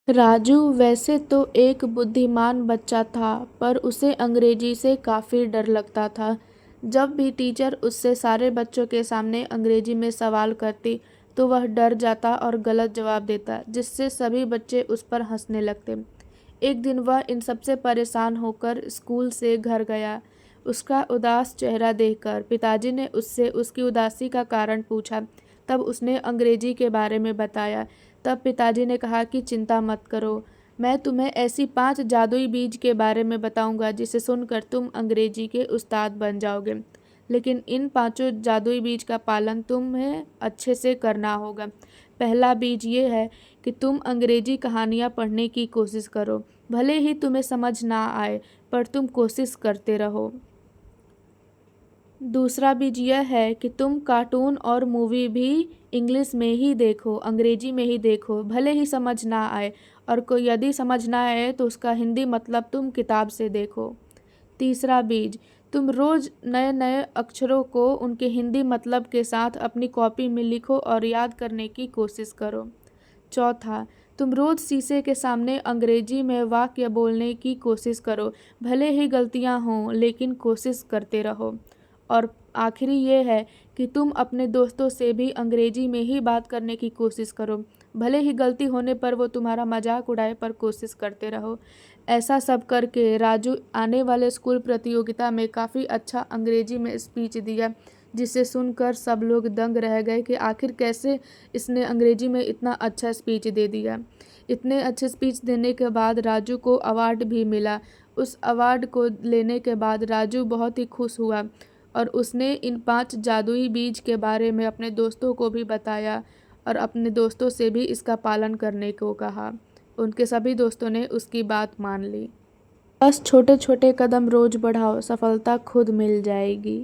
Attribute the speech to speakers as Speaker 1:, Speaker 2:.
Speaker 1: राजू वैसे तो एक बुद्धिमान बच्चा था, पर उसे अंग्रेजी से काफ़ी डर लगता था। जब भी टीचर उससे सारे बच्चों के सामने अंग्रेजी में सवाल करती, तो वह डर जाता और गलत जवाब देता, जिससे सभी बच्चे उस पर हंसने लगते। एक दिन वह इन सबसे परेशान होकर स्कूल से घर गया। उसका उदास चेहरा देखकर पिताजी ने उससे उसकी उदासी का कारण पूछा। तब उसने अंग्रेजी के बारे में बताया। तब पिताजी ने कहा कि चिंता मत करो, मैं तुम्हें ऐसी 5 जादुई बीज के बारे में बताऊंगा जिसे सुनकर तुम अंग्रेजी के उस्ताद बन जाओगे। लेकिन इन 5 जादुई बीज का पालन तुम्हें अच्छे से करना होगा। पहला बीज ये है कि तुम अंग्रेजी कहानियाँ पढ़ने की कोशिश करो। भले ही तुम्हें समझ ना आए, पर तुम कोशिश करते रहो। दूसरा बीज यह है कि तुम कार्टून और मूवी भी इंग्लिश में ही देखो, अंग्रेजी में ही देखो, भले ही समझ ना आए, और कोई यदि समझ ना आए तो उसका हिंदी मतलब तुम किताब से देखो। तीसरा बीज, तुम रोज़ नए नए अक्षरों को उनके हिंदी मतलब के साथ अपनी कॉपी में लिखो और याद करने की कोशिश करो। चौथा, तुम रोज़ शीशे के सामने अंग्रेजी में वाक्य बोलने की कोशिश करो, भले ही गलतियाँ हों, लेकिन कोशिश करते रहो। और आखिरी ये है कि तुम अपने दोस्तों से भी अंग्रेजी में ही बात करने की कोशिश करो, भले ही गलती होने पर वो तुम्हारा मजाक उड़ाए, पर कोशिश करते रहो। ऐसा सब करके राजू आने वाले स्कूल प्रतियोगिता में काफ़ी अच्छा अंग्रेजी में स्पीच दिया, जिसे सुनकर सब लोग दंग रह गए कि आखिर कैसे इसने अंग्रेजी में इतना अच्छा स्पीच दे दिया। इतने अच्छे स्पीच देने के बाद राजू को अवार्ड भी मिला। उस अवार्ड को लेने के बाद राजू बहुत ही खुश हुआ, और उसने इन 5 जादुई बीज के बारे में अपने दोस्तों को भी बताया, और अपने दोस्तों से भी इसका पालन करने को कहा। उनके सभी दोस्तों ने उसकी बात मान ली। बस छोटे छोटे कदम रोज बढ़ाओ, सफलता खुद मिल जाएगी।